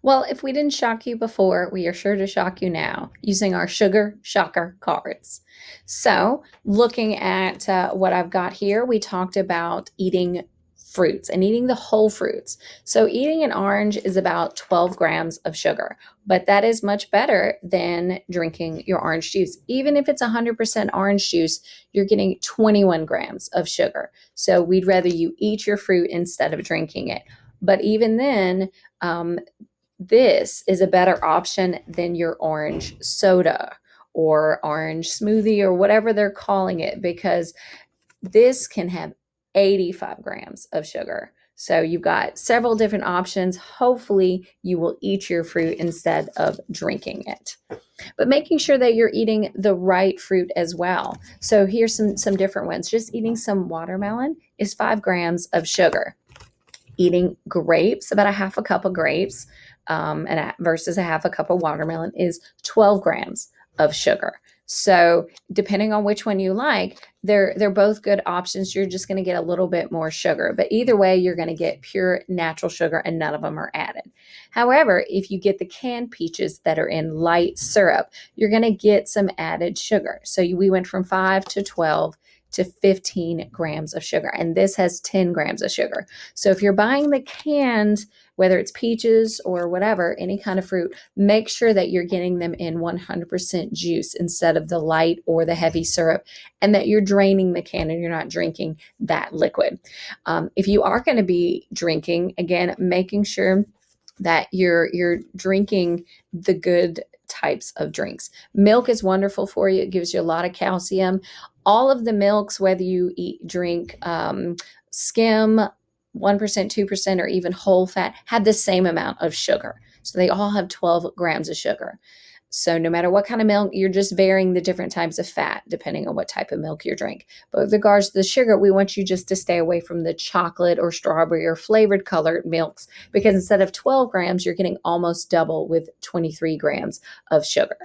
Well, if we didn't shock you before, we are sure to shock you now using our sugar shocker cards. So, looking at what I've got here, we talked about eating fruits and eating the whole fruits. So, eating an orange is about 12 grams of sugar, but that is much better than drinking your orange juice. Even if it's 100% orange juice, you're getting 21 grams of sugar. So, we'd rather you eat your fruit instead of drinking it. But even then, this is a better option than your orange soda or orange smoothie or whatever they're calling it, because this can have 85 grams of sugar. So you've got several different options. Hopefully, you will eat your fruit instead of drinking it. But making sure that you're eating the right fruit as well. So here's some different ones. Just eating some watermelon is 5 grams of sugar. Eating grapes, about a half a cup of grapes, versus a half a cup of watermelon is 12 grams of sugar. So depending on which one you like, they're both good options. You're just going to get a little bit more sugar, but either way, you're going to get pure natural sugar, and none of them are added. However, if you get the canned peaches that are in light syrup, you're going to get some added sugar. So we went from 5 to 12 to 15 grams of sugar, and this has 10 grams of sugar. So if you're buying the canned, whether it's peaches or whatever, any kind of fruit, make sure that you're getting them in 100% juice instead of the light or the heavy syrup, and that you're draining the can and you're not drinking that liquid. If you are going to be drinking, again, making sure that you're drinking the good types of drinks. Milk is wonderful for you. It gives you a lot of calcium. All of the milks, whether you drink skim, 1%, 2%, or even whole fat, have the same amount of sugar. So they all have 12 grams of sugar. So no matter what kind of milk, you're just varying the different types of fat depending on what type of milk you drink. But with regards to the sugar, we want you just to stay away from the chocolate or strawberry or flavored colored milks, because instead of 12 grams, you're getting almost double with 23 grams of sugar.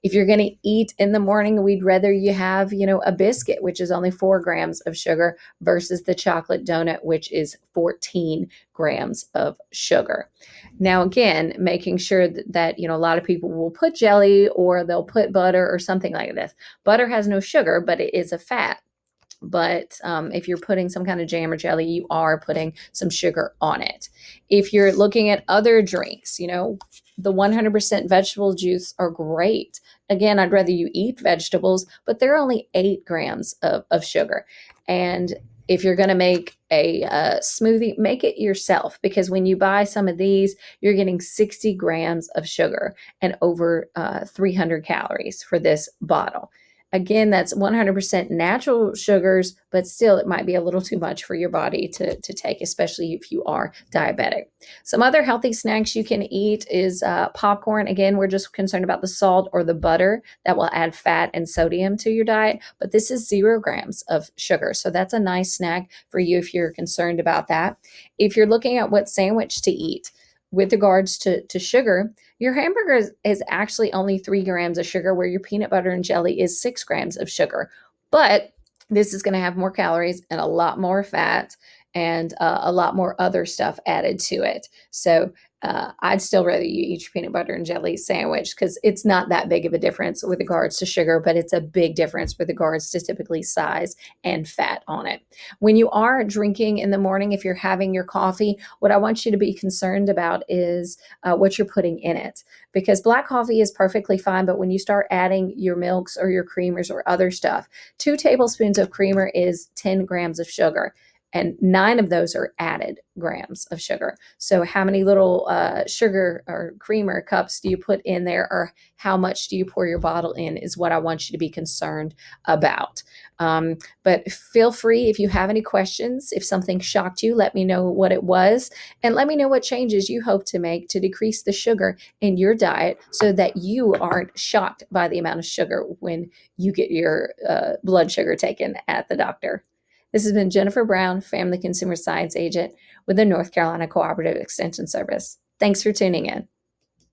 If you're going to eat in the morning, we'd rather you have, a biscuit, which is only 4 grams of sugar, versus the chocolate donut, which is 14 grams of sugar. Now, again, making sure that a lot of people will put jelly or they'll put butter or something like this. Butter has no sugar, but it is a fat. But if you're putting some kind of jam or jelly, you are putting some sugar on it. If you're looking at other drinks, the 100% vegetable juice are great. Again, I'd rather you eat vegetables, but they're only 8 grams of sugar. And if you're going to make a smoothie, make it yourself, because when you buy some of these, you're getting 60 grams of sugar and over 300 calories for this bottle. Again, that's 100% natural sugars, but still it might be a little too much for your body to take, especially if you are diabetic. Some other healthy snacks you can eat is popcorn. Again, we're just concerned about the salt or the butter that will add fat and sodium to your diet, but this is 0 grams of sugar. So that's a nice snack for you if you're concerned about that. If you're looking at what sandwich to eat, with regards to sugar, your hamburger is actually only 3 grams of sugar, where your peanut butter and jelly is 6 grams of sugar. But this is going to have more calories and a lot more fat and a lot more other stuff added to it. So I'd still rather you eat your peanut butter and jelly sandwich, because it's not that big of a difference with regards to sugar, but it's a big difference with regards to typically size and fat on it. When you are drinking in the morning, if you're having your coffee, what I want you to be concerned about is what you're putting in it, because black coffee is perfectly fine, but when you start adding your milks or your creamers or other stuff, 2 tablespoons of creamer is 10 grams of sugar, and 9 of those are added grams of sugar. So how many little sugar or creamer cups do you put in there, or how much do you pour your bottle in, is what I want you to be concerned about. But feel free, if you have any questions, if something shocked you, let me know what it was, and let me know what changes you hope to make to decrease the sugar in your diet, so that you aren't shocked by the amount of sugar when you get your blood sugar taken at the doctor. This has been Jennifer Brown, Family Consumer Science Agent with the North Carolina Cooperative Extension Service. Thanks for tuning in.